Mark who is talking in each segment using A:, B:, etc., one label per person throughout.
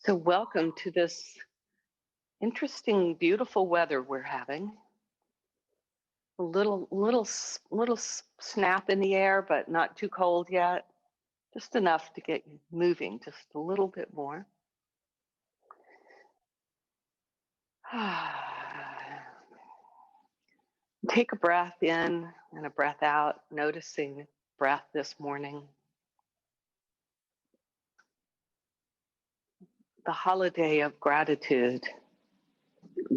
A: So welcome to this interesting, beautiful weather we're having. A little snap in the air, but not too cold yet. Just enough to get you moving just a little bit more. Take a breath in and a breath out, noticing breath this morning. The holiday of gratitude,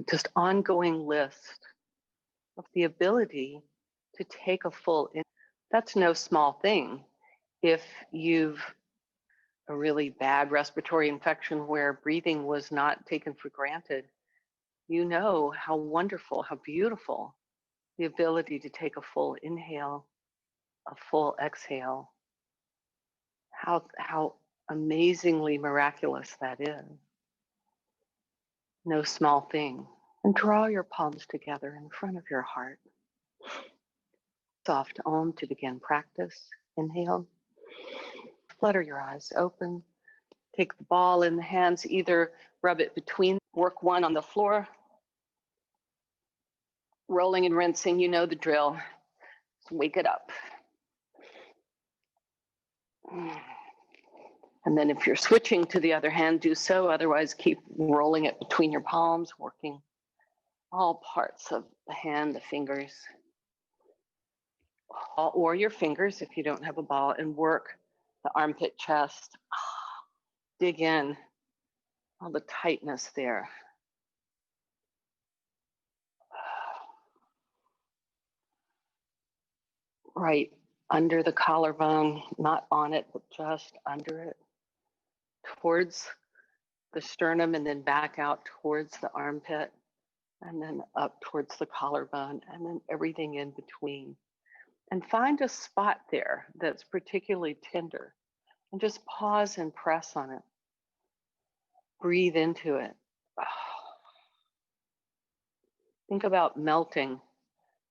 A: just ongoing list of the ability to take a full in. That's no small thing. If you've a really bad respiratory infection where breathing was not taken for granted, you know how wonderful, how beautiful the ability to take a full inhale, a full exhale, how amazingly miraculous that is. No small thing. And draw your palms together in front of your heart. Soft Om to begin practice. Inhale. Flutter your eyes open. Take the ball in the hands, either rub it between, work one on the floor, rolling and rinsing, you know the drill. Wake it up. And then if you're switching to the other hand, do so. Otherwise, keep rolling it between your palms, working all parts of the hand, the fingers, or your fingers if you don't have a ball, and work the armpit, chest. Dig in, all the tightness there. Right under the collarbone, not on it, but just under it, towards the sternum, and then back out towards the armpit, and then up towards the collarbone, and then everything in between. And find a spot there that's particularly tender, and just pause and press on it. Breathe into it. Think about melting,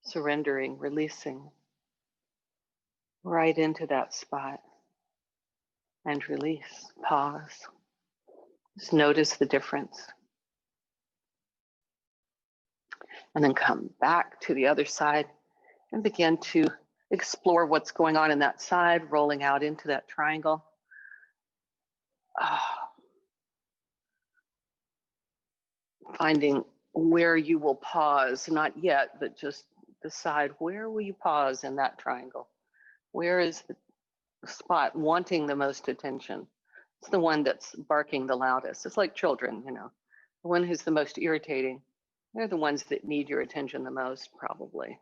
A: surrendering, releasing right into that spot, and release. Pause. Just notice the difference. And then come back to the other side and begin to explore what's going on in that side, rolling out into that triangle. Finding where you will pause, not yet, but just decide where will you pause in that triangle? Where is the spot wanting the most attention? It's the one that's barking the loudest. It's like children, you know, the one who's the most irritating. They're the ones that need your attention the most, probably.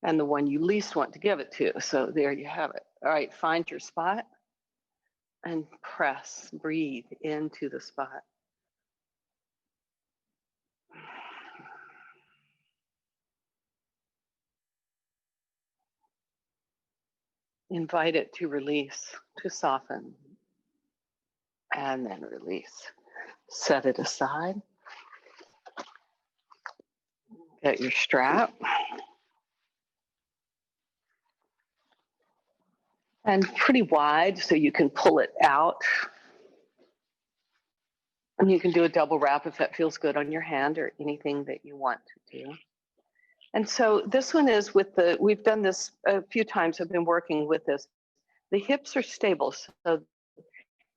A: And the one you least want to give it to. So there you have it. All right, find your spot and press, breathe into the spot. Invite it to release, to soften, and then release. Set it aside. Get your strap. And pretty wide so you can pull it out. And you can do a double wrap if that feels good on your hand, or anything that you want to do. And so this one is with we've done this a few times, I've been working with this. The hips are stable, so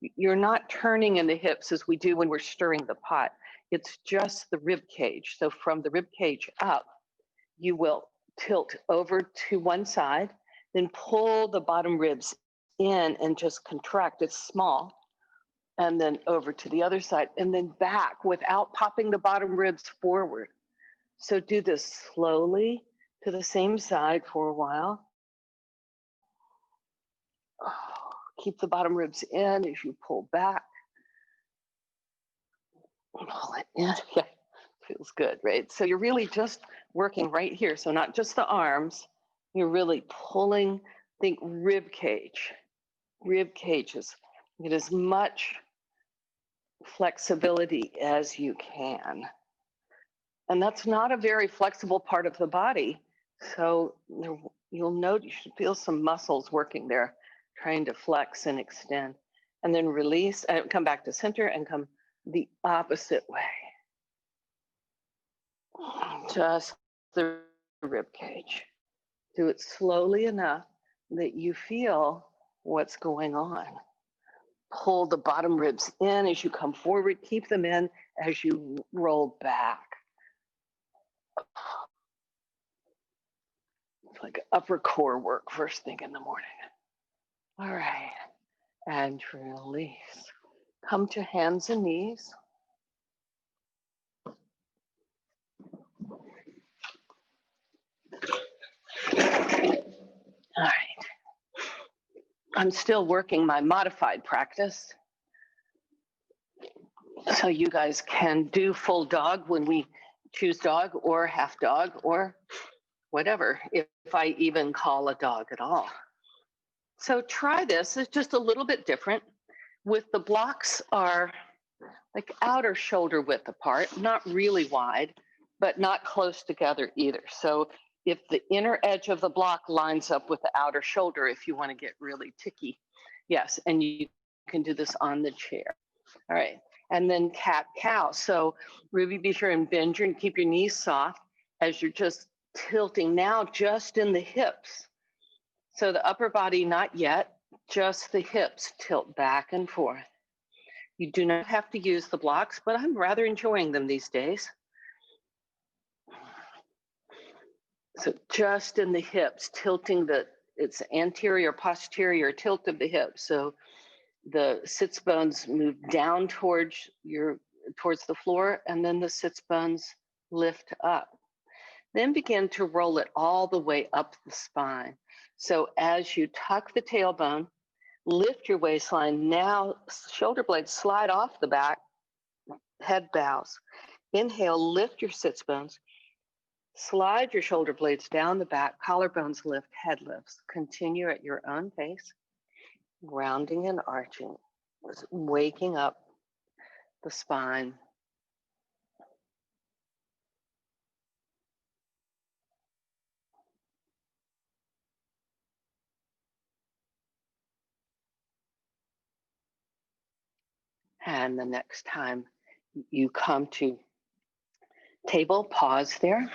A: you're not turning in the hips as we do when we're stirring the pot. It's just the rib cage. So from the rib cage up, you will tilt over to one side, then pull the bottom ribs in and just contract. It's small. And then over to the other side, and then back without popping the bottom ribs forward. So do this slowly to the same side for a while. Keep the bottom ribs in as you pull back. Pull it in. Yeah, feels good, right? So you're really just working right here. So not just the arms, you're really pulling, think rib cage. Rib cages. Get as much flexibility as you can. And that's not a very flexible part of the body. So you'll note, you should feel some muscles working there, trying to flex and extend. and then release and come back to center and come the opposite way. Just the rib cage. Do it slowly enough that you feel what's going on. Pull the bottom ribs in as you come forward. Keep them in as you roll back. It's like upper core work first thing in the morning. All right, and release. Come to hands and knees. All right. I'm still working my modified practice. So you guys can do full dog when we choose dog, or half dog, or whatever, if I even call a dog at all. So try this. It's just a little bit different. With the blocks are like outer shoulder width apart, not really wide, but not close together either. So if the inner edge of the block lines up with the outer shoulder, if you want to get really ticky, yes, and you can do this on the chair. All right, and then cat cow. So Ruby, be sure and bend and keep your knees soft as you're just tilting now just in the hips. So the upper body, not yet, just the hips tilt back and forth. You do not have to use the blocks, but I'm rather enjoying them these days. So just in the hips, tilting it's anterior, posterior tilt of the hips. So the sits bones move down towards the floor, and then the sits bones lift up. Then begin to roll it all the way up the spine. So as you tuck the tailbone, lift your waistline. Now shoulder blades slide off the back, head bows. Inhale, lift your sits bones. Slide your shoulder blades down the back, collarbones lift, head lifts. Continue at your own pace, rounding and arching, waking up the spine. And the next time you come to table, pause there.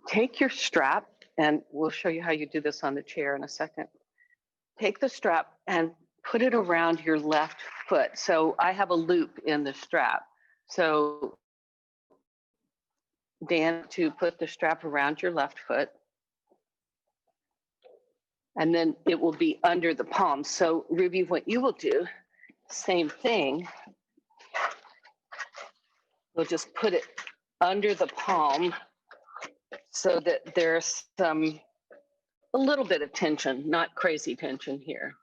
A: Take your strap, and we'll show you how you do this on the chair in a second. Take the strap and put it around your left foot. So I have a loop in the strap. So Dan, to put the strap around your left foot, and then it will be under the palm. So Ruby, what you will do, same thing. We'll just put it under the palm so that there's a little bit of tension, not crazy tension here.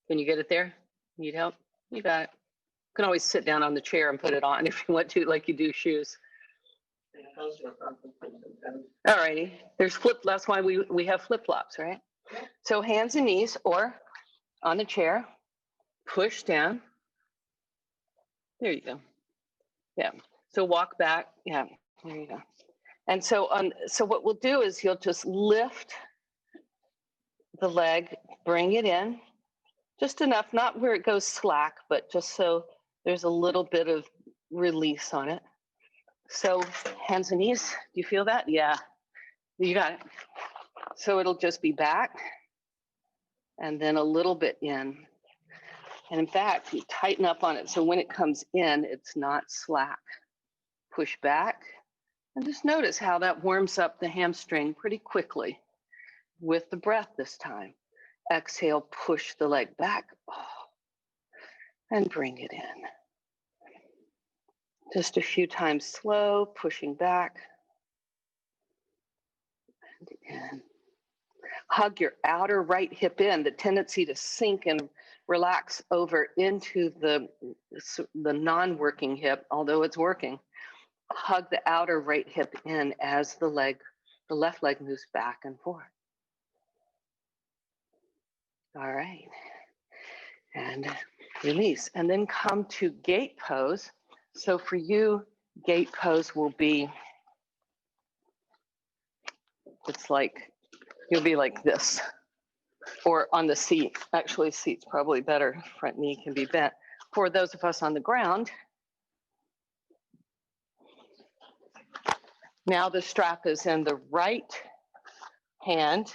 A: Can you get it there? Need help? You got it. You can always sit down on the chair and put it on if you want to, like you do shoes. All righty. There's that's why we have flip-flops, right? So hands and knees, or on the chair, push down. There you go. Yeah. So walk back. Yeah. There you go. And so so what we'll do is you'll just lift the leg, bring it in, just enough, not where it goes slack, but just so there's a little bit of release on it. So hands and knees, do you feel that? Yeah, you got it. So it'll just be back and then a little bit in. And in fact, you tighten up on it. So when it comes in, it's not slack. Push back and just notice how that warms up the hamstring pretty quickly with the breath this time. Exhale, push the leg back and bring it in. Just a few times slow, pushing back and in. Hug your outer right hip in, the tendency to sink and relax over into the non-working hip, although it's working. Hug the outer right hip in as the left leg moves back and forth. All right. And release. And then come to gate pose. So for you, gate pose will be, it's like, you'll be like this. or on the seat. Actually, seat's probably better. Front knee can be bent. For those of us on the ground, now the strap is in the right hand.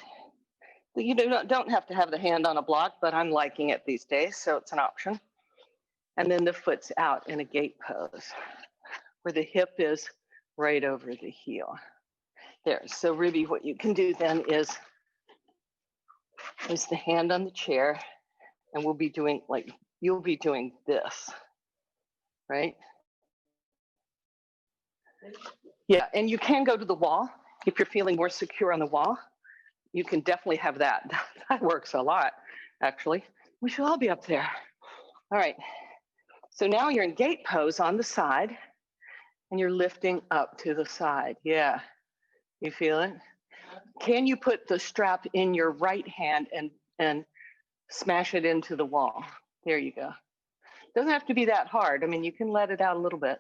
A: You don't have to have the hand on a block, but I'm liking it these days, so it's an option. And then the foot's out in a gate pose, where the hip is right over the heel. There, so Ruby, what you can do then is the hand on the chair, and we'll be doing, like, you'll be doing this, right? Yeah, and you can go to the wall. If you're feeling more secure on the wall, you can definitely have that. That works a lot, actually. We should all be up there. All right, so now you're in gate pose on the side, and you're lifting up to the side. Yeah, you feel it? Can you put the strap in your right hand and smash it into the wall? There you go. Doesn't have to be that hard. I mean, you can let it out a little bit.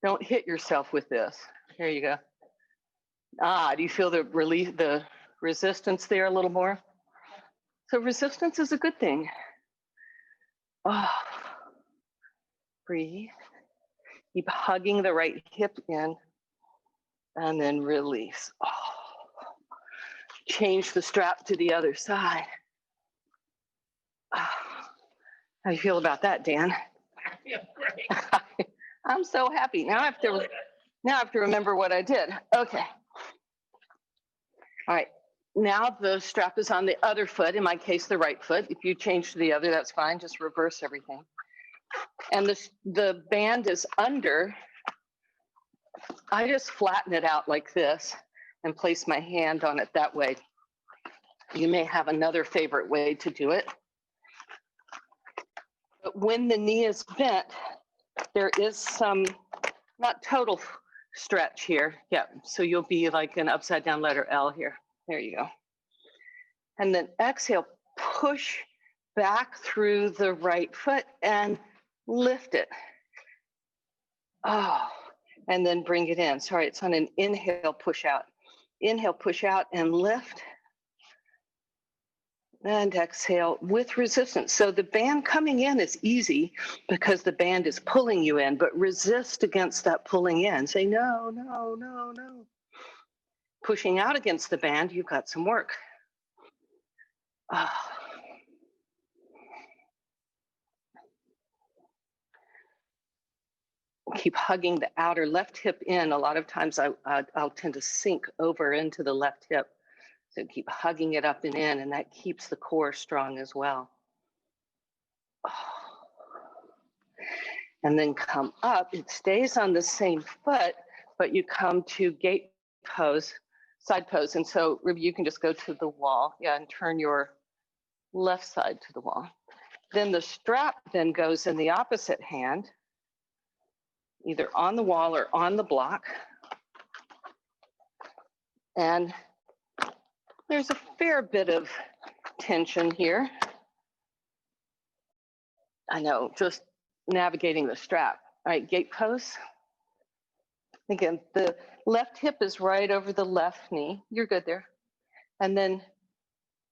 A: Don't hit yourself with this. There you go. Ah, do you feel the relief, the resistance there a little more? So resistance is a good thing. Oh, breathe. Keep hugging the right hip in and then release. Oh. Change the strap to the other side. Oh. How do you feel about that, Dan?
B: I feel great.
A: I'm so happy. Now I have to remember what I did. Okay. All right. Now the strap is on the other foot, in my case, the right foot. If you change to the other, that's fine. Just reverse everything. And the band is under. I just flatten it out like this and place my hand on it that way. You may have another favorite way to do it. But when the knee is bent, there is some, not total stretch here. Yeah, so you'll be like an upside down letter L here. There you go. And then exhale, push back through the right foot and lift it. Oh, and then bring it in. Sorry, it's on an inhale, push out. Inhale, push out and lift. And exhale with resistance. So the band coming in is easy because the band is pulling you in, but resist against that pulling in. Say, no, no, no, no. Pushing out against the band, you've got some work. Oh. Keep hugging the outer left hip in. A lot of times I'll tend to sink over into the left hip. So keep hugging it up and in, and that keeps the core strong as well. Oh. And then come up. It stays on the same foot, but you come to gate pose, side pose. And so Ruby, you can just go to the wall, yeah, and turn your left side to the wall. Then the strap then goes in the opposite hand, either on the wall or on the block. And there's a fair bit of tension here. I know, just navigating the strap. All right, gate pose. Again, the left hip is right over the left knee. You're good there. And then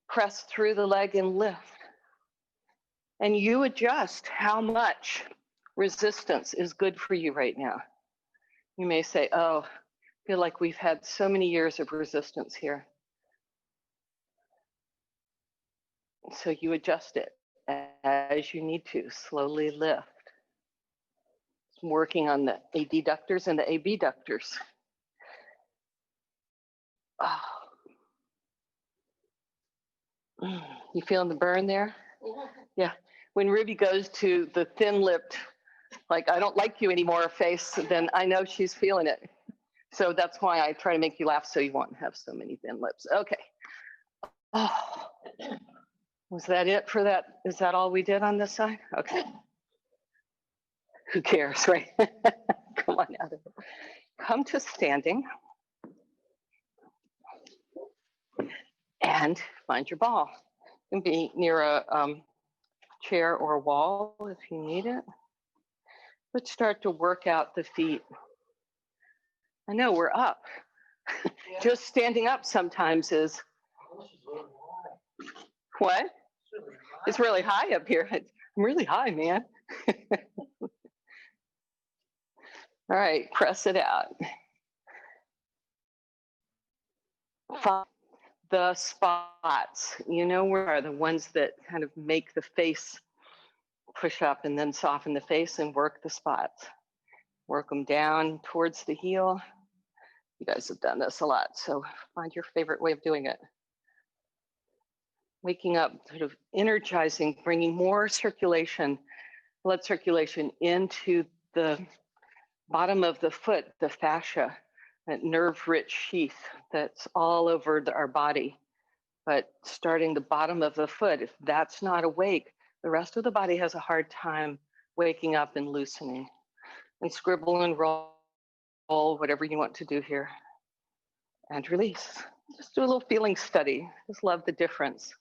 A: press through the leg and lift. And you adjust how much resistance is good for you right now. You may say, oh, I feel like we've had so many years of resistance here. So you adjust it as you need to, slowly lift. I'm working on the adductors and the abductors. Oh. You feeling the burn there? Yeah. When Ruby goes to the thin-lipped, like, I don't like you anymore face, then I know she's feeling it. So that's why I try to make you laugh so you won't have so many thin lips. Okay. Oh. Was that it for that? Is that all we did on this side? Okay. Who cares, right? Come on out of it. Come to standing. And find your ball. You can be near a chair or a wall if you need it. Let's start to work out the feet. I know we're up. Yeah. Just standing up sometimes is What?
B: Really hot.
A: It's really high up here. I'm really high, man. All right, press it out. The spots, you know, where are the ones that kind of make the face push up and then soften the face and work the spots. Work them down towards the heel. You guys have done this a lot, so find your favorite way of doing it. Waking up, sort of energizing, bringing more circulation, blood circulation into the bottom of the foot, the fascia, that nerve-rich sheath that's all over our body. But starting the bottom of the foot, if that's not awake, the rest of the body has a hard time waking up and loosening. And scribble and roll, whatever you want to do here. And release. Just do a little feeling study. Just love the difference.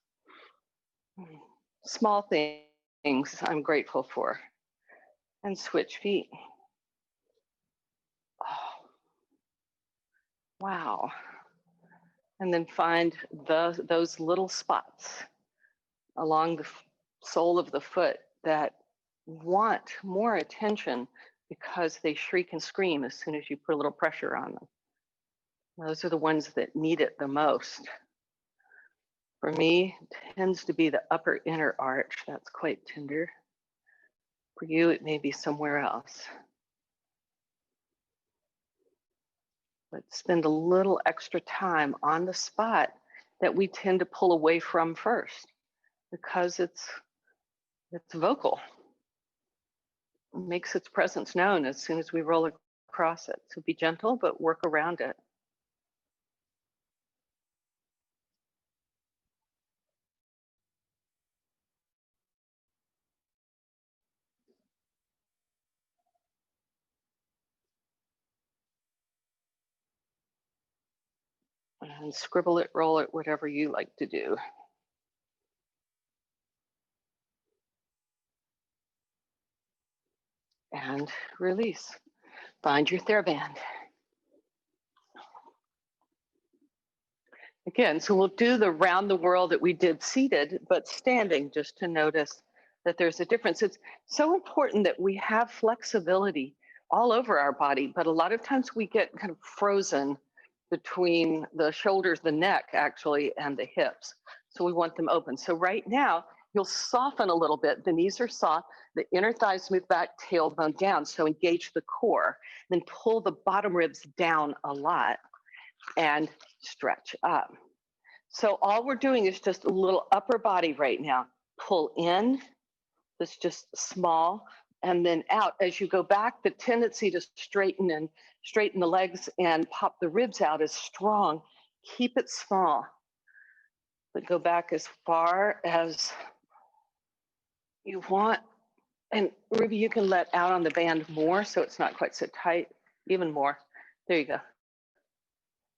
A: Small things I'm grateful for. And switch feet. Oh. Wow. And then find those little spots along the sole of the foot that want more attention because they shriek and scream as soon as you put a little pressure on them. Those are the ones that need it the most. For me, it tends to be the upper inner arch. That's quite tender. For you, it may be somewhere else. But spend a little extra time on the spot that we tend to pull away from first because it's vocal. It makes its presence known as soon as we roll across it. So be gentle, but work around it. And scribble it, roll it, whatever you like to do. And release. Find your TheraBand. Again, so we'll do the round the world that we did seated, but standing, just to notice that there's a difference. It's so important that we have flexibility all over our body, but a lot of times we get kind of frozen between the shoulders, the neck actually, and the hips. So we want them open. So right now, you'll soften a little bit. The knees are soft, the inner thighs move back, tailbone down. So engage the core, then pull the bottom ribs down a lot and stretch up. So all we're doing is just a little upper body right now. Pull in, that's just small, and then out. As you go back, the tendency to straighten the legs and pop the ribs out is strong. Keep it small, but go back as far as you want. And Ruby, you can let out on the band more so it's not quite so tight, even more. There you go.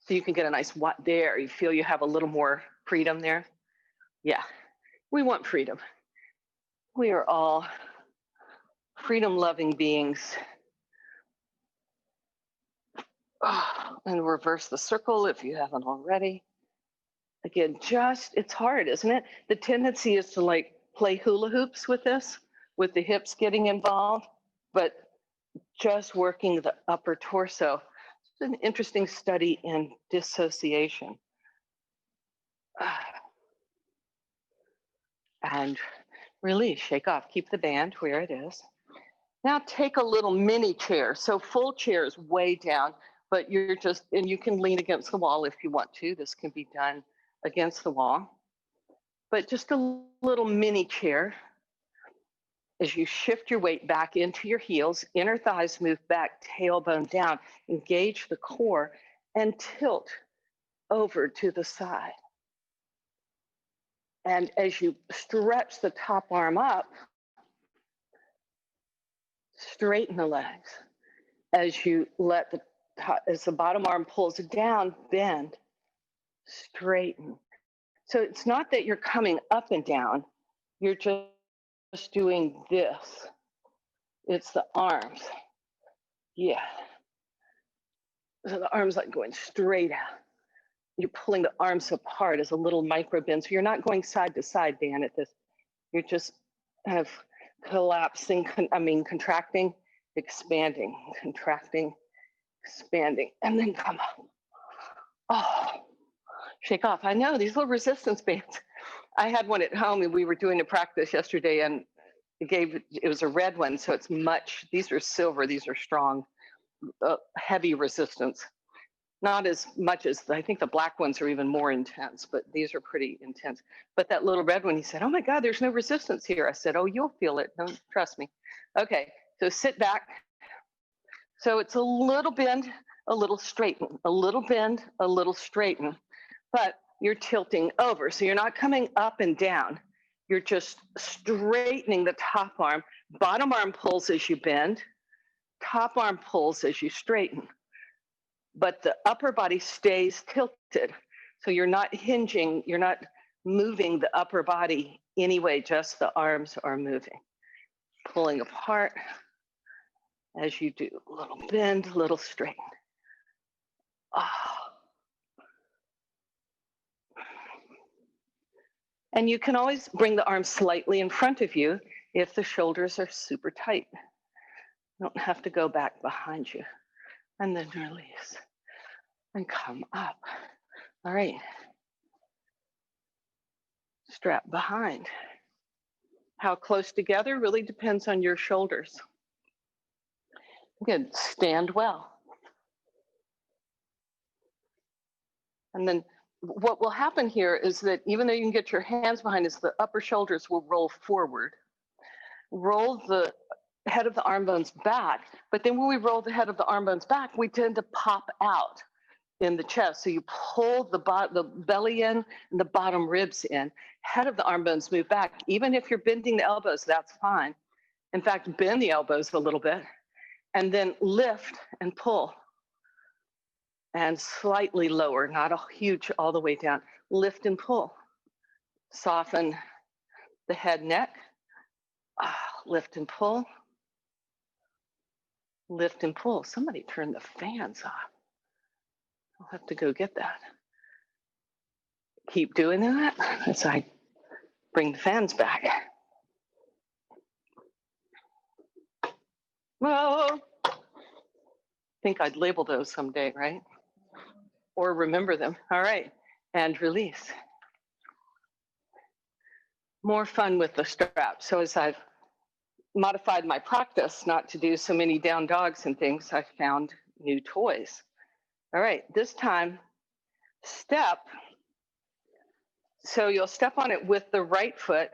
A: So you can get a nice there. You feel you have a little more freedom there. Yeah, we want freedom. We are all freedom-loving beings. And reverse the circle if you haven't already. Again, it's hard, isn't it? The tendency is to like play hula hoops with this, with the hips getting involved, but just working the upper torso. It's an interesting study in dissociation. And release, shake off, keep the band where it is. Now take a little mini chair. So full chair is way down, but and you can lean against the wall if you want to. This can be done against the wall. But just a little mini chair. As you shift your weight back into your heels, inner thighs move back, tailbone down, engage the core, and tilt over to the side. And as you stretch the top arm up, straighten the legs. As you as the bottom arm pulls down, bend, straighten. So it's not that you're coming up and down, you're just doing this. It's the arms. Yeah. So the arms like going straight out. you're pulling the arms apart as a little micro bend. So you're not going side to side, Dan, at this. You're just kind of collapsing, contracting, expanding, contracting, expanding, and then come up. Oh, shake off. I know these little resistance bands. I had one at home and we were doing a practice yesterday, and it was a red one. So it's these are silver, these are strong, heavy resistance. Not as much as, I think the black ones are even more intense, but these are pretty intense. But that little red one, he said, oh my God, there's no resistance here. I said, oh, you'll feel it. Don't trust me. Okay, so sit back. So it's a little bend, a little straighten, a little bend, a little straighten, but you're tilting over. So you're not coming up and down. You're just straightening the top arm. Bottom arm pulls as you bend, top arm pulls as you straighten. But the upper body stays tilted. So you're not hinging, you're not moving the upper body anyway, just the arms are moving. Pulling apart as you do. A little bend, a little straighten. Oh. And you can always bring the arms slightly in front of you if the shoulders are super tight. You don't have to go back behind you. And then release. And come up. All right. Strap behind. How close together really depends on your shoulders. Good. Stand well. And then what will happen here is that even though you can get your hands behind us, the upper shoulders will roll forward. Roll the head of the arm bones back. But then when we roll the head of the arm bones back, we tend to pop out in the chest. So you pull the belly in and the bottom ribs in. Head of the arm bones move back. Even if you're bending the elbows, that's fine. In fact, bend the elbows a little bit and then lift and pull. And slightly lower, not a huge all the way down. Lift and pull. Soften the head, neck. Lift and pull. Lift and pull. Somebody turn the fans off. I'll have to go get that. Keep doing that as I bring the fans back. Whoa. I think I'd label those someday, right? Or remember them. All right. And release. More fun with the strap. So as I've modified my practice not to do so many down dogs and things, I found new toys. All right, this time, step. So you'll step on it with the right foot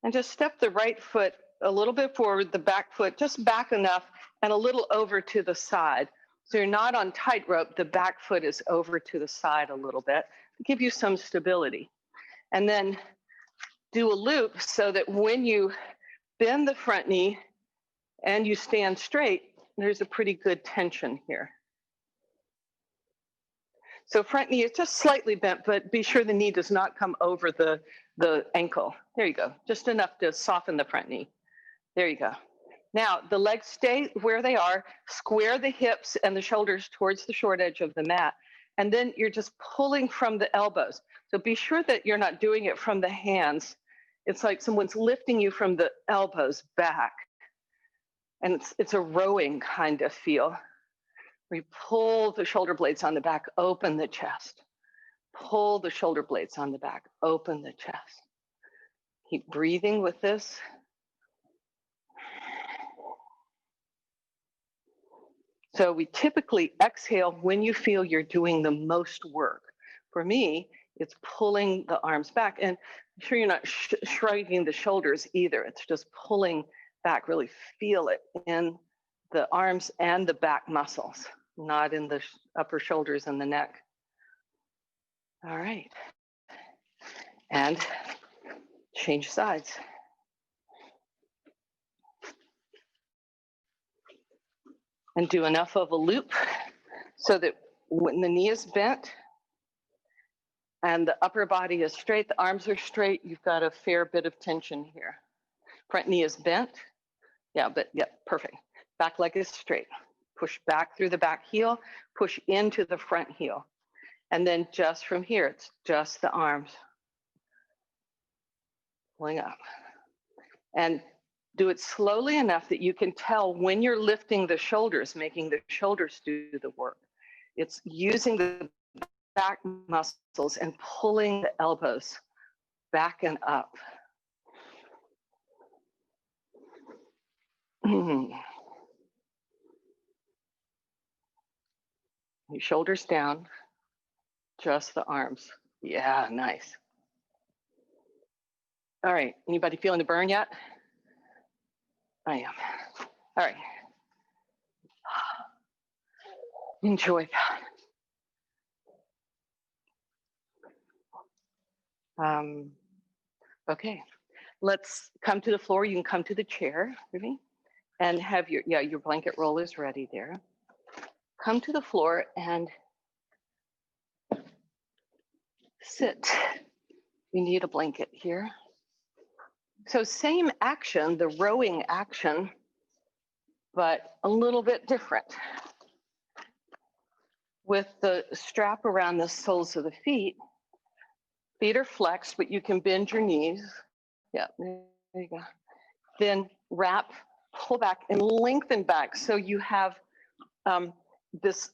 A: and just step the right foot a little bit forward, the back foot just back enough and a little over to the side. So you're not on tightrope, the back foot is over to the side a little bit to give you some stability. And then do a loop so that when you bend the front knee and you stand straight, there's a pretty good tension here. So front knee is just slightly bent, but be sure the knee does not come over the ankle. There you go, just enough to soften the front knee. There you go. Now, the legs stay where they are, square the hips and the shoulders towards the short edge of the mat, and then you're just pulling from the elbows. So be sure that you're not doing it from the hands. It's like someone's lifting you from the elbows back. And it's a rowing kind of feel. We pull the shoulder blades on the back, open the chest. Pull the shoulder blades on the back, open the chest. Keep breathing with this. So we typically exhale when you feel you're doing the most work. For me, it's pulling the arms back. And I'm sure you're not shrugging the shoulders either. It's just pulling back, really feel it in the arms and the back muscles, not in the upper shoulders and the neck. All right. And change sides. And do enough of a loop so that when the knee is bent and the upper body is straight, the arms are straight, you've got a fair bit of tension here. Front knee is bent. Yeah, perfect. Back leg is straight. Push back through the back heel, push into the front heel. And then just from here, it's just the arms pulling up. And do it slowly enough that you can tell when you're lifting the shoulders, making the shoulders do the work. It's using the back muscles and pulling the elbows back and up. Your shoulders down, just the arms. Yeah, nice. All right, anybody feeling the burn yet? I am. All right. Enjoy that. Okay, let's come to the floor. You can come to the chair with me and have your blanket roll is ready there. Come to the floor and sit. You need a blanket here. So same action, the rowing action, but a little bit different. With the strap around the soles of the feet are flexed, but you can bend your knees. Yeah, there you go. Then wrap, pull back, and lengthen back. So you have this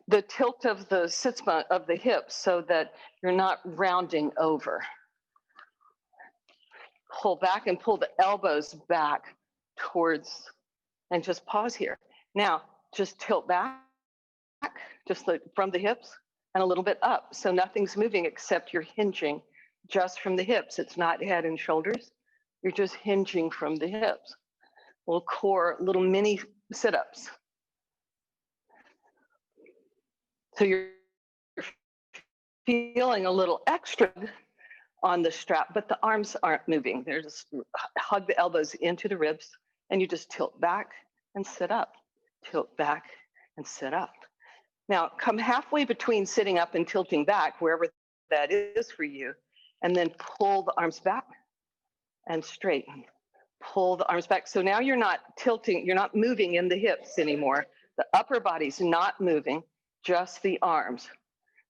A: the tilt of the sits bone of the hips so that you're not rounding over. Pull back and pull the elbows back towards, and just pause here. Now, just tilt back, just from the hips and a little bit up. So nothing's moving except you're hinging just from the hips. It's not head and shoulders. You're just hinging from the hips. Little core, little mini sit-ups. So you're feeling a little extra on the strap, but the arms aren't moving. They're just hug the elbows into the ribs, and you just tilt back and sit up. Tilt back and sit up. Now, come halfway between sitting up and tilting back, wherever that is for you, and then pull the arms back and straighten. Pull the arms back. So now you're not tilting, you're not moving in the hips anymore. The upper body's not moving, just the arms.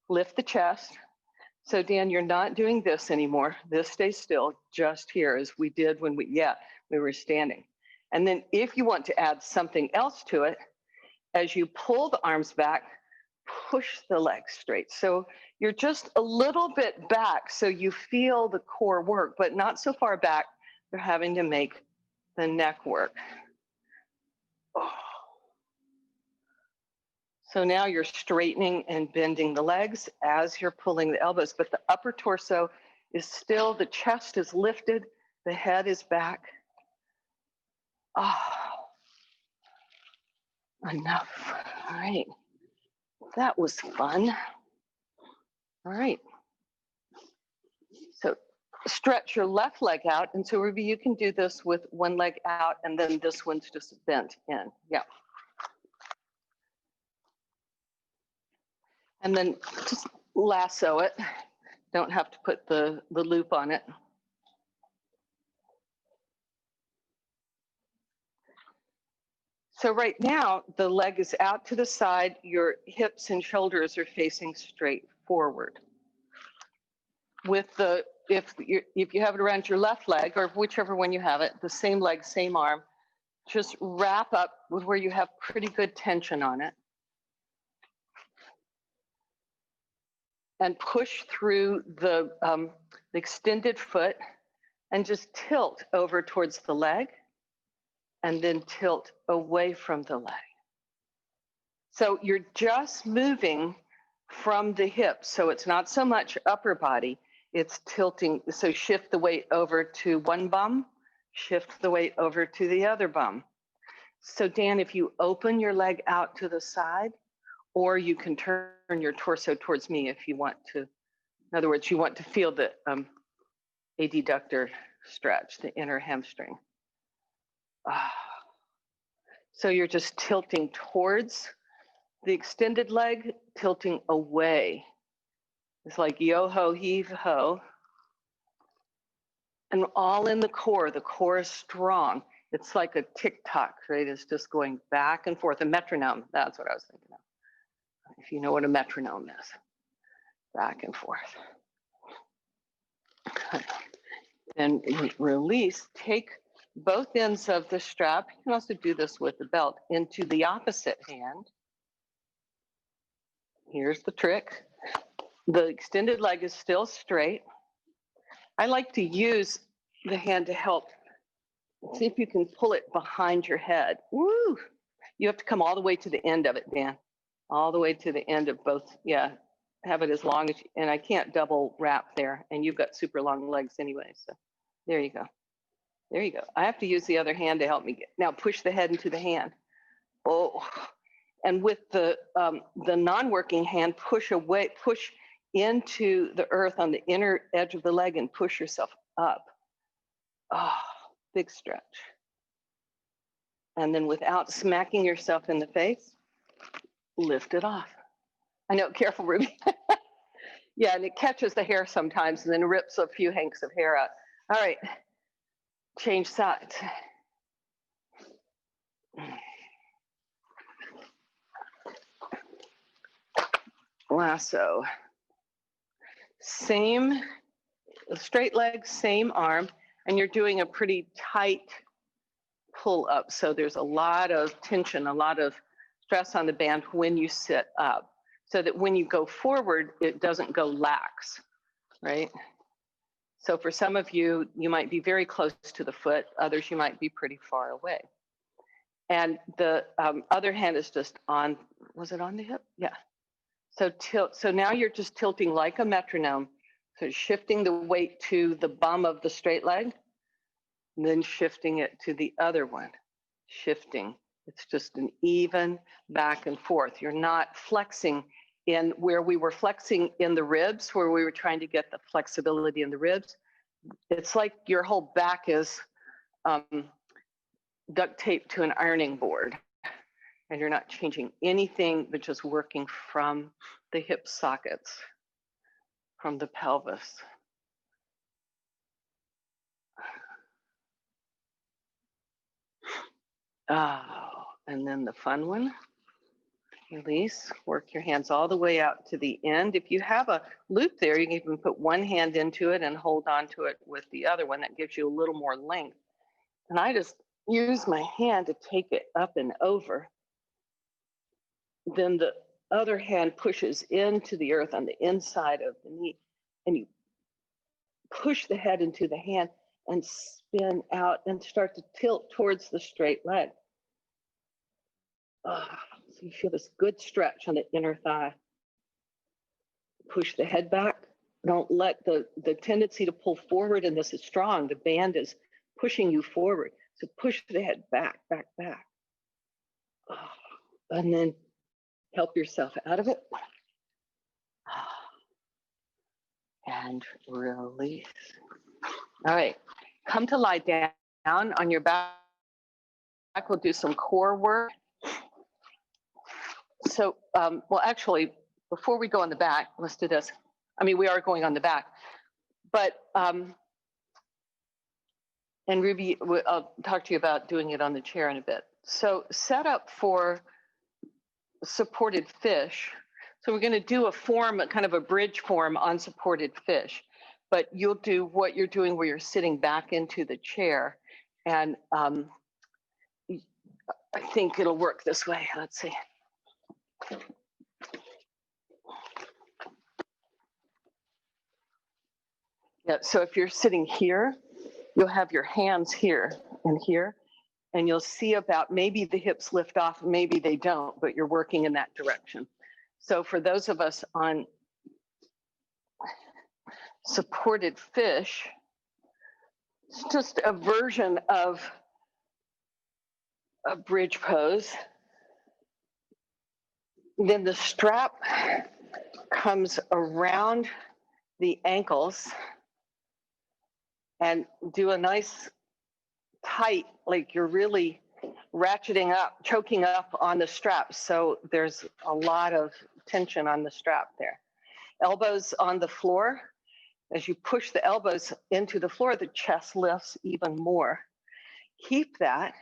A: Lift the chest. So Dan, you're not doing this anymore. This stays still, just here as we did when we were standing. And then if you want to add something else to it, as you pull the arms back, push the legs straight. So you're just a little bit back so you feel the core work, but not so far back you're having to make the neck work. Oh. So now you're straightening and bending the legs as you're pulling the elbows, but the upper torso is still, the chest is lifted, the head is back. Oh, enough. All right. That was fun. All right. So stretch your left leg out. And so Ruby, you can do this with one leg out and then this one's just bent in. Yeah. And then just lasso it. Don't have to put the loop on it. So right now, the leg is out to the side, your hips and shoulders are facing straight forward. With the, if you have it around your left leg, or whichever one you have it, the same leg, same arm, just wrap up with where you have pretty good tension on it. And push through the extended foot and just tilt over towards the leg and then tilt away from the leg. So you're just moving from the hips. So it's not so much upper body, it's tilting. So shift the weight over to one bum, shift the weight over to the other bum. So Dan, if you open your leg out to the side, or you can turn your torso towards me if you want to. In other words, you want to feel the adductor stretch, the inner hamstring. So you're just tilting towards the extended leg, tilting away. It's like yo-ho, heave-ho. And all in the core is strong. It's like a tick-tock, right? It's just going back and forth. A metronome, that's what I was thinking of. If you know what a metronome is, back and forth. Then release, take both ends of the strap, you can also do this with the belt, into the opposite hand. Here's the trick. The extended leg is still straight. I like to use the hand to help. See if you can pull it behind your head. Woo! You have to come all the way to the end of it, Dan. All the way to the end of both. Yeah, have it as long as, and I can't double wrap there. And you've got super long legs anyway. So there you go. There you go. I have to use the other hand to help me get. Now push the head into the hand. Oh, and with the non-working hand, push away, push into the earth on the inner edge of the leg and push yourself up. Oh, big stretch. And then without smacking yourself in the face, lift it off. I know, careful, Ruby. Yeah, and it catches the hair sometimes and then rips a few hanks of hair out. All right, change sides. Lasso. Same straight leg, same arm, and you're doing a pretty tight pull up. So there's a lot of tension, a lot of stress on the band when you sit up, so that when you go forward, it doesn't go lax, right? So for some of you, you might be very close to the foot. Others, you might be pretty far away. And the other hand is just on, was it on the hip? Yeah. So tilt. So now you're just tilting like a metronome. So shifting the weight to the bum of the straight leg, and then shifting it to the other one. Shifting. It's just an even back and forth. You're not flexing in where we were flexing in the ribs, where we were trying to get the flexibility in the ribs. It's like your whole back is duct taped to an ironing board, and you're not changing anything, but just working from the hip sockets, from the pelvis. Oh, and then the fun one. Release, work your hands all the way out to the end. If you have a loop there, you can even put one hand into it and hold on to it with the other one. That gives you a little more length. And I just use my hand to take it up and over. Then the other hand pushes into the earth on the inside of the knee, and you push the head into the hand and spin out and start to tilt towards the straight leg. So you feel this good stretch on the inner thigh. Push the head back. Don't let the tendency to pull forward, and this is strong. The band is pushing you forward. So push the head back, back, back. And then help yourself out of it. And release. All right, come to lie down on your back. We'll do some core work. So, well, actually, before we go on the back, let's do this. I mean, we are going on the back, but, and Ruby, I'll talk to you about doing it on the chair in a bit. So set up for supported fish. So we're going to do a form, kind of a bridge form on supported fish, but you'll do what you're doing where you're sitting back into the chair. And I think it'll work this way. Let's see. Yeah, so if you're sitting here, you'll have your hands here and here, and you'll see about maybe the hips lift off, maybe they don't, but you're working in that direction. So for those of us on supported fish, it's just a version of a bridge pose. Then the strap comes around the ankles and do a nice tight, like you're really ratcheting up, choking up on the strap. So there's a lot of tension on the strap there. Elbows on the floor. As you push the elbows into the floor, the chest lifts even more. Keep that.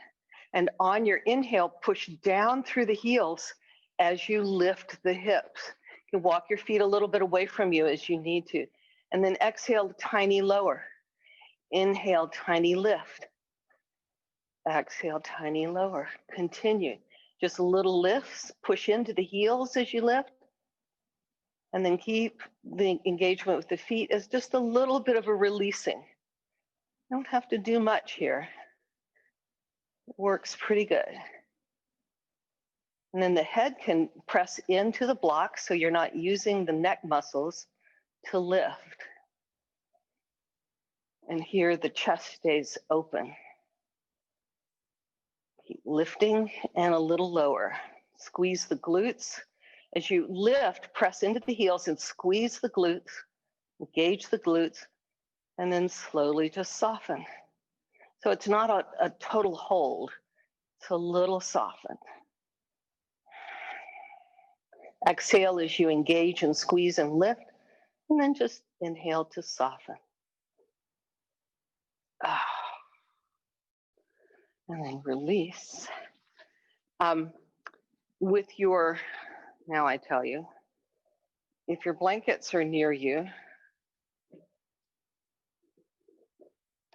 A: And on your inhale, push down through the heels as you lift the hips. You can walk your feet a little bit away from you as you need to. And then exhale, tiny lower. Inhale, tiny lift. Exhale, tiny lower. Continue. Just little lifts. Push into the heels as you lift. And then keep the engagement with the feet as just a little bit of a releasing. Don't have to do much here. It works pretty good. And then the head can press into the block so you're not using the neck muscles to lift. And here the chest stays open. Keep lifting and a little lower. Squeeze the glutes. As you lift, press into the heels and squeeze the glutes, engage the glutes, and then slowly just soften. So it's not a total hold, it's a little soften. Exhale as you engage and squeeze and lift, and then just inhale to soften. And then release. With your, now I tell you, if your blankets are near you,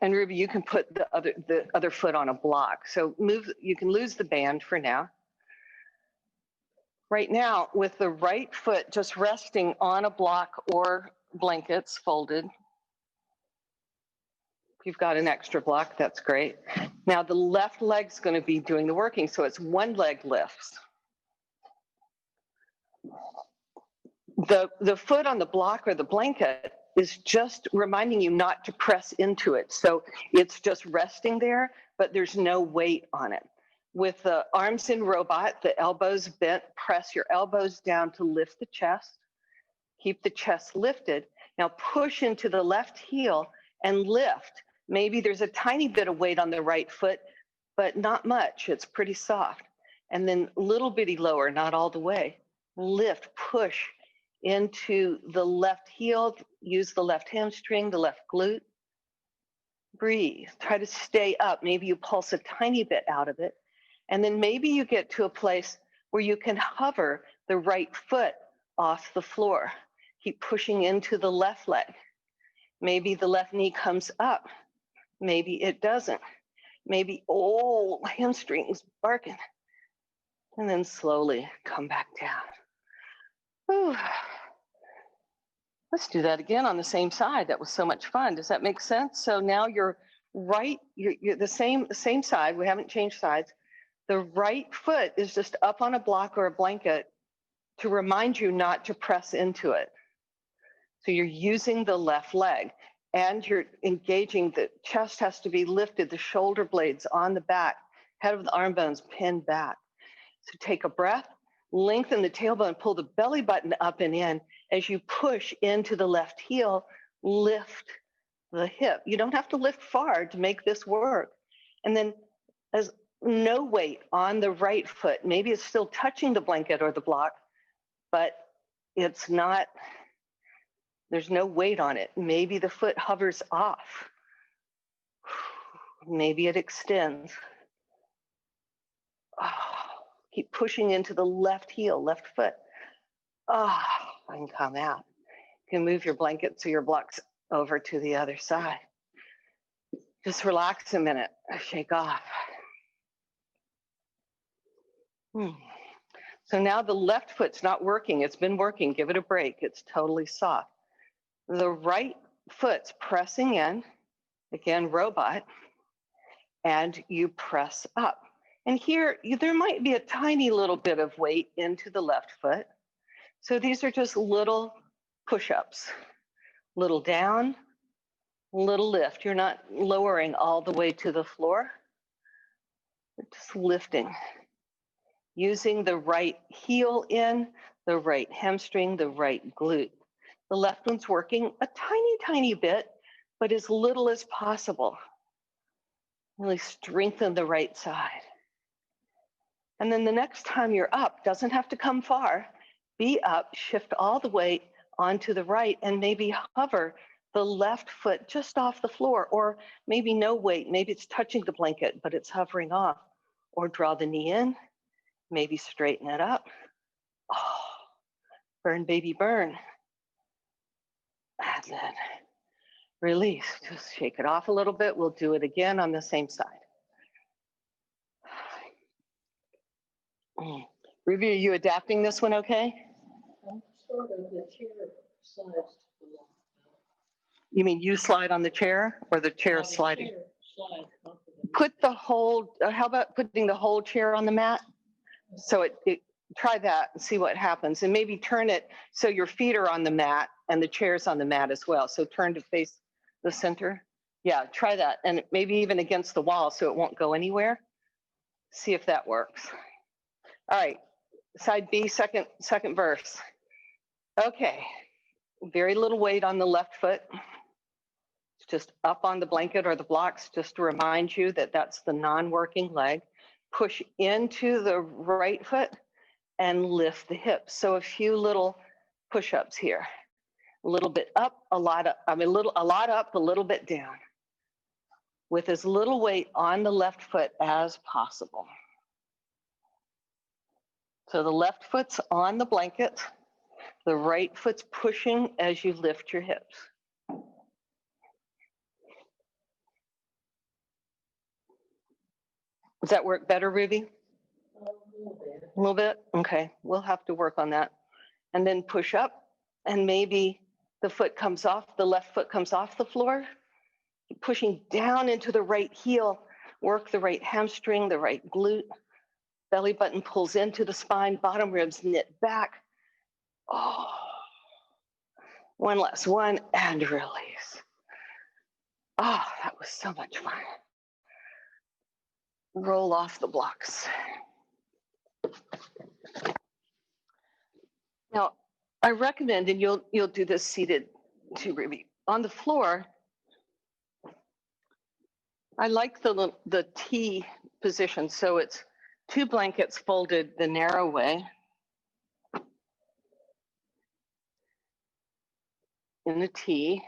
A: and Ruby, you can put the other foot on a block. So move, you can lose the band for now. Right now, with the right foot just resting on a block or blankets folded. If you've got an extra block, that's great. Now the left leg's going to be doing the working, so it's one leg lifts. The foot on the block or the blanket is just reminding you not to press into it. So it's just resting there, but there's no weight on it. With the arms in robot, the elbows bent, press your elbows down to lift the chest. Keep the chest lifted. Now push into the left heel and lift. Maybe there's a tiny bit of weight on the right foot, but not much. It's pretty soft. And then little bitty lower, not all the way. Lift, push into the left heel, use the left hamstring, the left glute. Breathe, try to stay up. Maybe you pulse a tiny bit out of it. And then maybe you get to a place where you can hover the right foot off the floor. Keep pushing into the left leg. Maybe the left knee comes up. Maybe it doesn't. Maybe, oh, hamstrings barking. And then slowly come back down. Whew. Let's do that again on the same side. That was so much fun. Does that make sense? So now you're right, you're the same side. We haven't changed sides. The right foot is just up on a block or a blanket to remind you not to press into it. So you're using the left leg and you're engaging, the chest has to be lifted, the shoulder blades on the back, head of the arm bones pinned back. So take a breath, lengthen the tailbone, pull the belly button up and in. As you push into the left heel, lift the hip. You don't have to lift far to make this work. And then as no weight on the right foot, maybe it's still touching the blanket or the block, but it's not, there's no weight on it. Maybe the foot hovers off. Maybe it extends. Oh, keep pushing into the left heel, left foot. Oh, and come out. You can move your blankets or your blocks over to the other side. Just relax a minute, shake off. So now the left foot's not working. It's been working. Give it a break. It's totally soft. The right foot's pressing in, again, robot, and you press up. And here, there might be a tiny little bit of weight into the left foot. So these are just little push-ups, little down, little lift. You're not lowering all the way to the floor. You're just lifting. Using the right heel in, the right hamstring, the right glute. The left one's working a tiny, tiny bit, but as little as possible. Really strengthen the right side. And then the next time you're up, doesn't have to come far, be up, shift all the weight onto the right, and maybe hover the left foot just off the floor, or maybe no weight. Maybe it's touching the blanket, but it's hovering off. Or draw the knee in, maybe straighten it up. Oh, burn, baby, burn. And then release. Just shake it off a little bit. We'll do it again on the same side. Ruby, are you adapting this one okay?
B: I'm sort of the chair slides.
A: You mean you slide on the chair or the chair sliding?
B: Slide.
A: Put the whole, how about putting the whole chair on the mat? So try that and see what happens. And maybe turn it so your feet are on the mat and the chair's on the mat as well. So turn to face the center. Yeah, try that. And maybe even against the wall so it won't go anywhere. See if that works. All right, side B, second verse. Okay, very little weight on the left foot. It's just up on the blanket or the blocks, just to remind you that that's the non-working leg. Push into the right foot and lift the hips. So a few little push-ups here. A little bit up, a lot up, a lot up, a little bit down. With as little weight on the left foot as possible. So the left foot's on the blanket, the right foot's pushing as you lift your hips. Does that work better, Ruby? A little bit? Okay, we'll have to work on that. And then push up, and maybe the foot comes off, the left foot comes off the floor, pushing down into the right heel, work the right hamstring, the right glute. Belly button pulls into the spine, bottom ribs knit back. Oh, one last one and release. Oh, that was so much fun. Roll off the blocks. Now, I recommend, and you'll do this seated too, Ruby. On the floor, I like the T position, so it's 2 blankets folded the narrow way. In the T.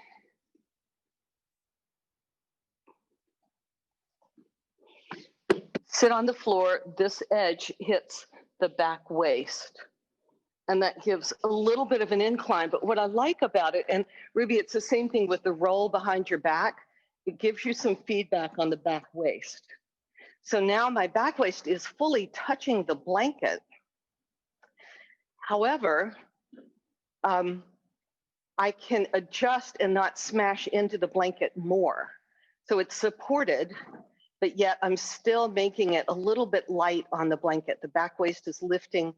A: Sit on the floor, this edge hits the back waist. And that gives a little bit of an incline, but what I like about it, and Ruby, it's the same thing with the roll behind your back, it gives you some feedback on the back waist. So now my back waist is fully touching the blanket. However, I can adjust and not smash into the blanket more. So it's supported, but yet I'm still making it a little bit light on the blanket. The back waist is lifting,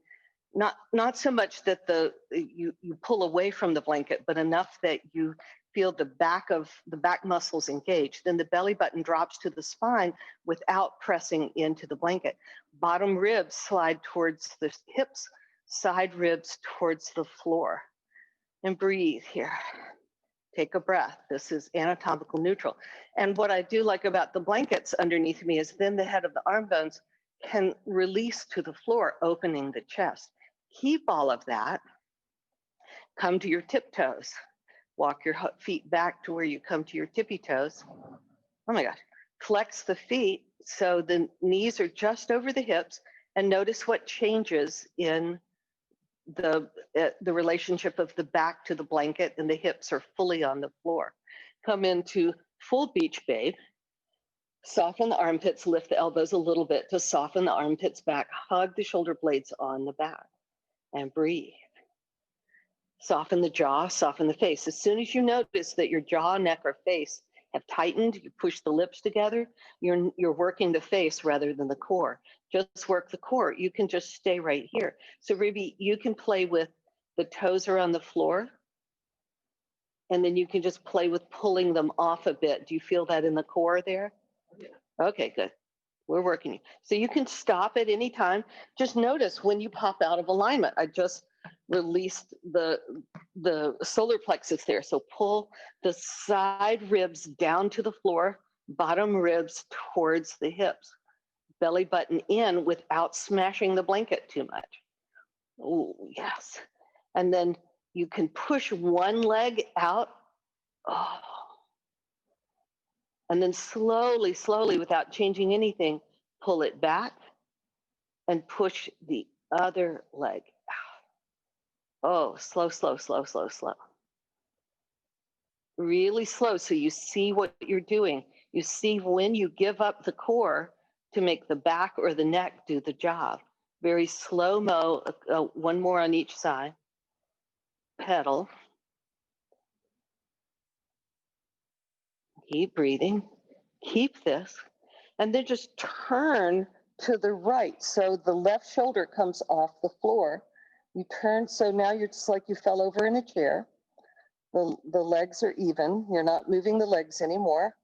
A: not so much that you pull away from the blanket, but enough that you feel the back muscles engaged. Then the belly button drops to the spine without pressing into the blanket. Bottom ribs slide towards the hips, side ribs towards the floor. And breathe here. Take a breath. This is anatomical neutral. And what I do like about the blankets underneath me is then the head of the arm bones can release to the floor, opening the chest. Keep all of that. Come to your tiptoes. Walk your feet back to where you come to your tippy toes. Oh my gosh. Flex the feet so the knees are just over the hips, and notice what changes in the relationship of the back to the blanket, and the hips are fully on the floor. Come into full beach babe. Soften the armpits, lift the elbows a little bit to soften the armpits back. Hug the shoulder blades on the back and breathe. Soften the jaw, soften the face. As soon as you notice that your jaw, neck, or face have tightened, you push the lips together, you're working the face rather than the core. Just work the core. You can just stay right here. So Ruby, you can play with the toes are on the floor, and then you can just play with pulling them off a bit. Do you feel that in the core there?
B: Yeah.
A: Okay, good. We're working. So you can stop at any time. Just notice when you pop out of alignment. I just released the solar plexus there. So pull the side ribs down to the floor, bottom ribs towards the hips, belly button in without smashing the blanket too much. Oh, yes. And then you can push one leg out Oh. And then slowly, slowly, without changing anything, pull it back and push the other leg out. Oh, slow, slow, slow, slow, slow. Really slow so you see what you're doing. You see when you give up the core to make the back or the neck do the job. Very slow mo, one more on each side. Pedal. Keep breathing. Keep this. And then just turn to the right. So the left shoulder comes off the floor. You turn, so now you're just like you fell over in a chair. The legs are even. You're not moving the legs anymore.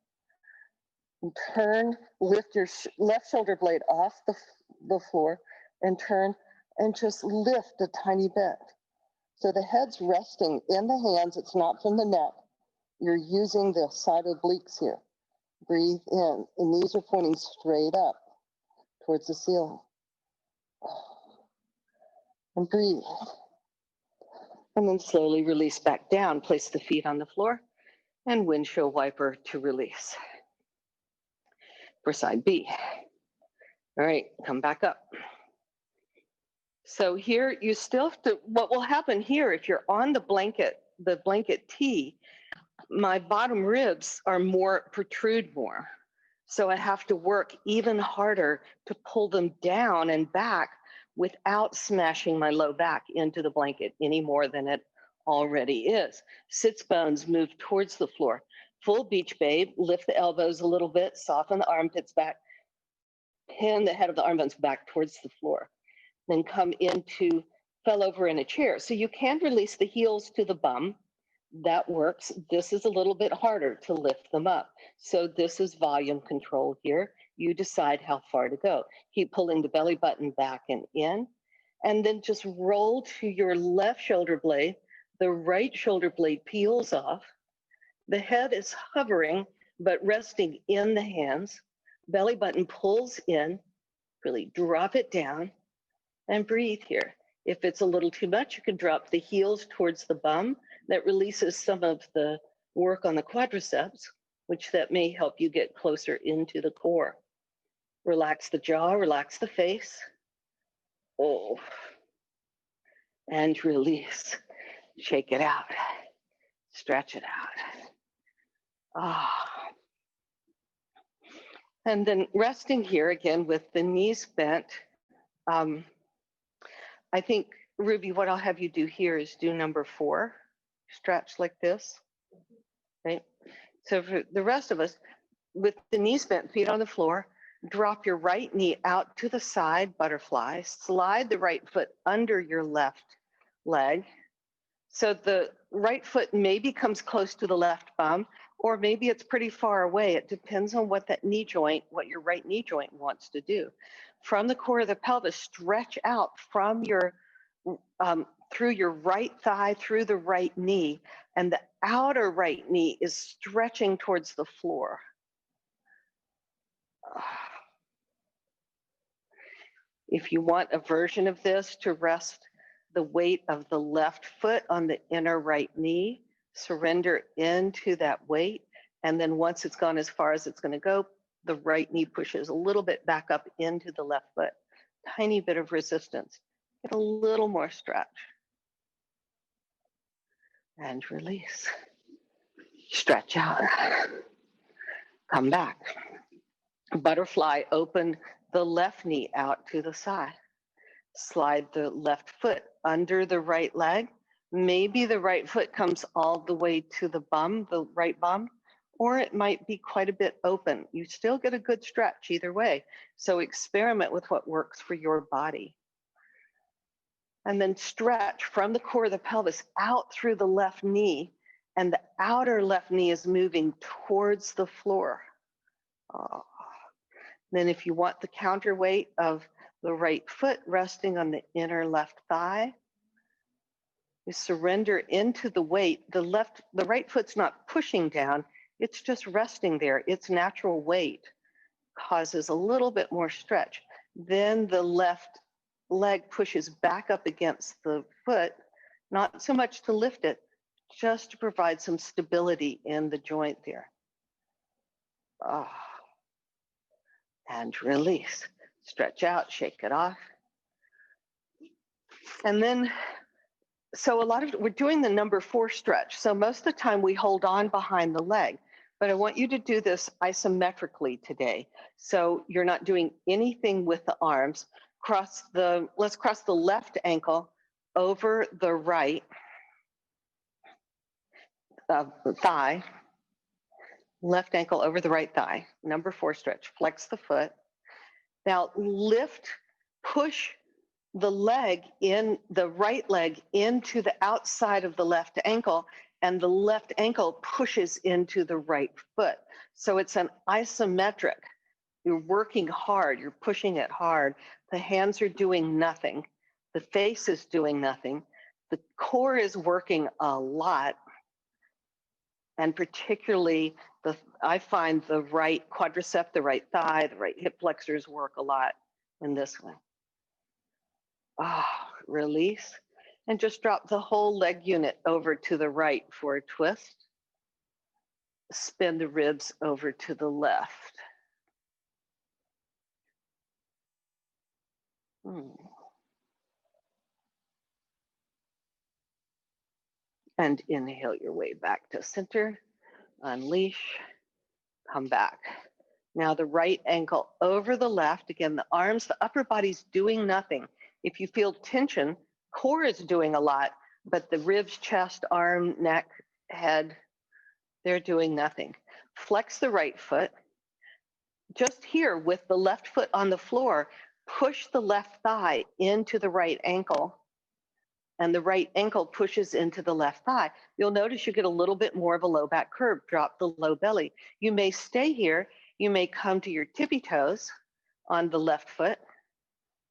A: You turn, lift your left shoulder blade off the floor and turn and just lift a tiny bit. So the head's resting in the hands. It's not from the neck. You're using the side obliques here. Breathe in, and these are pointing straight up towards the ceiling. And breathe. And then slowly release back down. Place the feet on the floor and windshield wiper to release. For side B. All right, come back up. So here you still have to, what will happen here if you're on the blanket T, my bottom ribs are protrude more. So I have to work even harder to pull them down and back without smashing my low back into the blanket any more than it already is. Sits bones move towards the floor. Full beach babe, lift the elbows a little bit, soften the armpits back, pin the head of the arm bones back towards the floor. Then come into fell over in a chair. So you can release the heels to the bum. That works. This is a little bit harder to lift them up. So this is volume control here. You decide how far to go. Keep pulling the belly button back and in, and then just roll to your left shoulder blade. The right shoulder blade peels off. The head is hovering, but resting in the hands. Belly button pulls in, really drop it down and breathe here. If it's a little too much, you can drop the heels towards the bum. That releases some of the work on the quadriceps, which that may help you get closer into the core. Relax the jaw, relax the face. Oh, and release. Shake it out. Stretch it out. Ah. And then resting here again with the knees bent. I think, Ruby, what I'll have you do here is do number 4. Stretch like this, right? So for the rest of us, with the knees bent, feet on the floor, drop your right knee out to the side, butterfly, slide the right foot under your left leg. So the right foot maybe comes close to the left bum, or maybe it's pretty far away. It depends on what what your right knee joint wants to do. From the core of the pelvis, stretch out from your through your right thigh, through the right knee, and the outer right knee is stretching towards the floor. If you want a version of this to rest the weight of the left foot on the inner right knee, surrender into that weight, and then once it's gone as far as it's going to go, the right knee pushes a little bit back up into the left foot. Tiny bit of resistance. Get a little more stretch. And release. Stretch out. Come back. Butterfly, open the left knee out to the side. Slide the left foot under the right leg. Maybe the right foot comes all the way to the bum, the right bum, or it might be quite a bit open. You still get a good stretch either way. So experiment with what works for your body. And then stretch from the core of the pelvis out through the left knee, and the outer left knee is moving towards the floor. Oh. Then if you want the counterweight of the right foot resting on the inner left thigh, you surrender into the weight. The right foot's not pushing down, it's just resting there. Its natural weight causes a little bit more stretch. Then the left leg pushes back up against the foot, not so much to lift it, just to provide some stability in the joint there. Oh. And release. Stretch out, shake it off. And then, so we're doing the number 4 stretch. So most of the time we hold on behind the leg, but I want you to do this isometrically today. So you're not doing anything with the arms. Let's cross the left ankle over the right thigh. Left ankle over the right thigh. Number 4 stretch. Flex the foot. Now lift, push the right leg into the outside of the left ankle, and the left ankle pushes into the right foot. So it's an isometric. You're working hard, you're pushing it hard. The hands are doing nothing. The face is doing nothing. The core is working a lot. And particularly, I find the right quadricep, the right thigh, the right hip flexors work a lot in this one. Release. And just drop the whole leg unit over to the right for a twist. Spin the ribs over to the left. And inhale your way back to center. Unleash. Come back. Now the right ankle over the left. Again, the arms, the upper body's doing nothing. If you feel tension, core is doing a lot, but the ribs, chest, arm, neck, head, they're doing nothing. Flex the right foot. Just here with the left foot on the floor, push the left thigh into the right ankle, and the right ankle pushes into the left thigh. You'll notice you get a little bit more of a low back curve. Drop the low belly. You may stay here. You may come to your tippy toes on the left foot,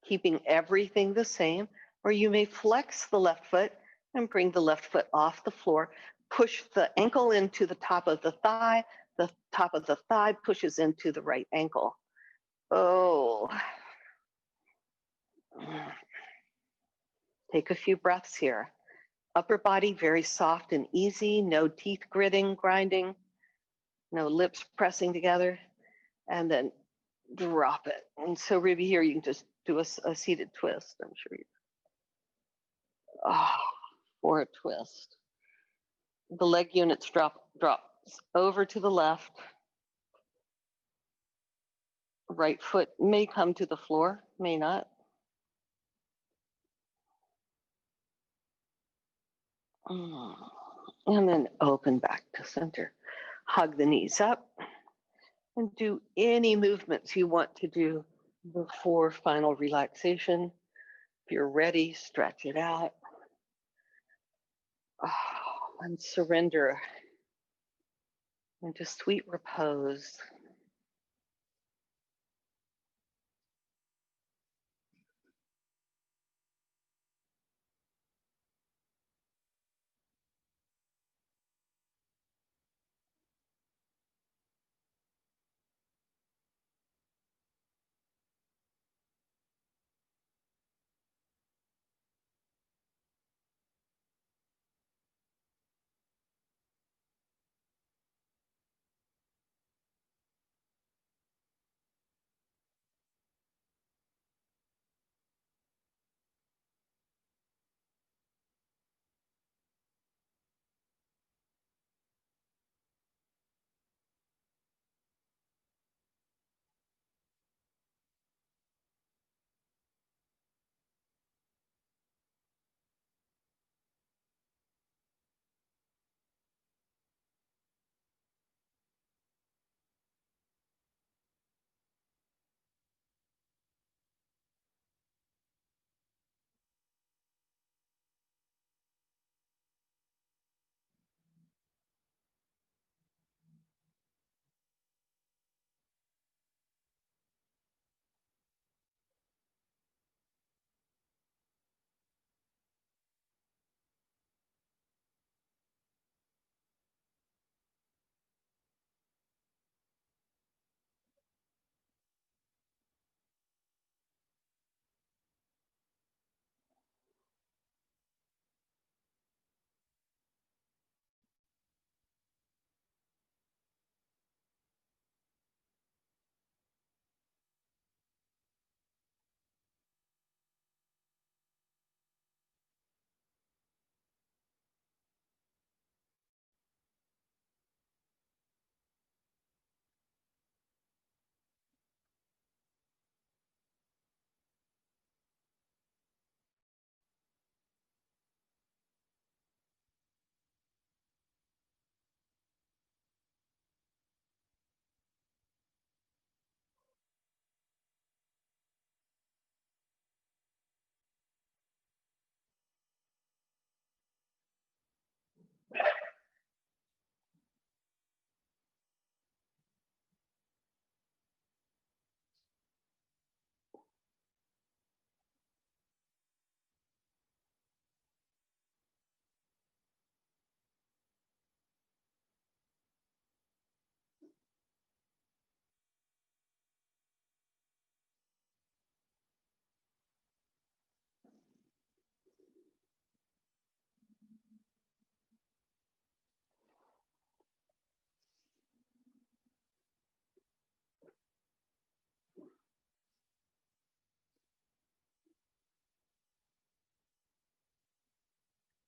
A: keeping everything the same, or you may flex the left foot and bring the left foot off the floor. Push the ankle into the top of the thigh. The top of the thigh pushes into the right ankle. Oh. Take a few breaths here. Upper body very soft and easy, no teeth gritting, grinding, no lips pressing together, and then drop it. And so Ruby, here you can just do a seated twist, I'm sure you. For a twist. The leg units drops over to the left. Right foot may come to the floor, may not. And then open back to center. Hug the knees up and do any movements you want to do before final relaxation. If you're ready, stretch it out. And surrender into sweet repose.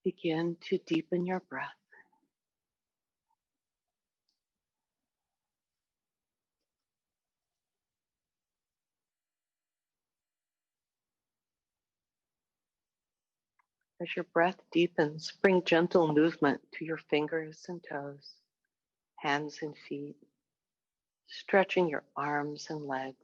A: Begin to deepen your breath. As your breath deepens, bring gentle movement to your fingers and toes, hands and feet, stretching your arms and legs.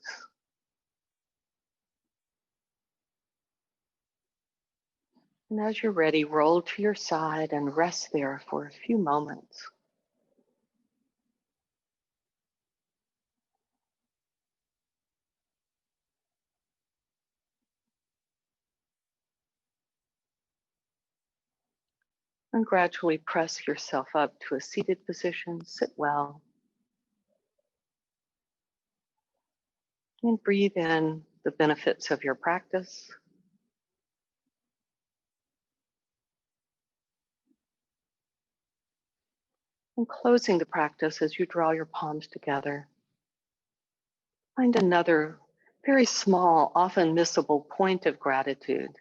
A: And as you're ready, roll to your side and rest there for a few moments. And gradually press yourself up to a seated position. Sit well. And breathe in the benefits of your practice. And closing the practice as you draw your palms together. Find another very small, often missable point of gratitude.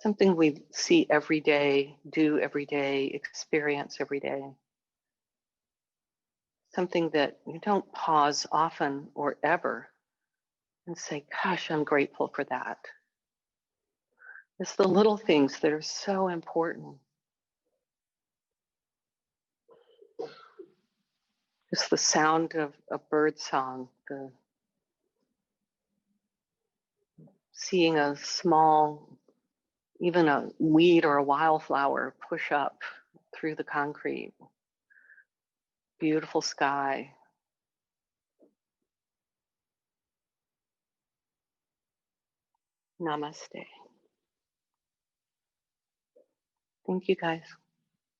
A: Something we see every day, do every day, experience every day. Something that you don't pause often or ever and say, gosh, I'm grateful for that. It's the little things that are so important. It's the sound of a bird song, the seeing a small, even a weed or a wildflower push up through the concrete. Beautiful sky. Namaste. Thank you, guys.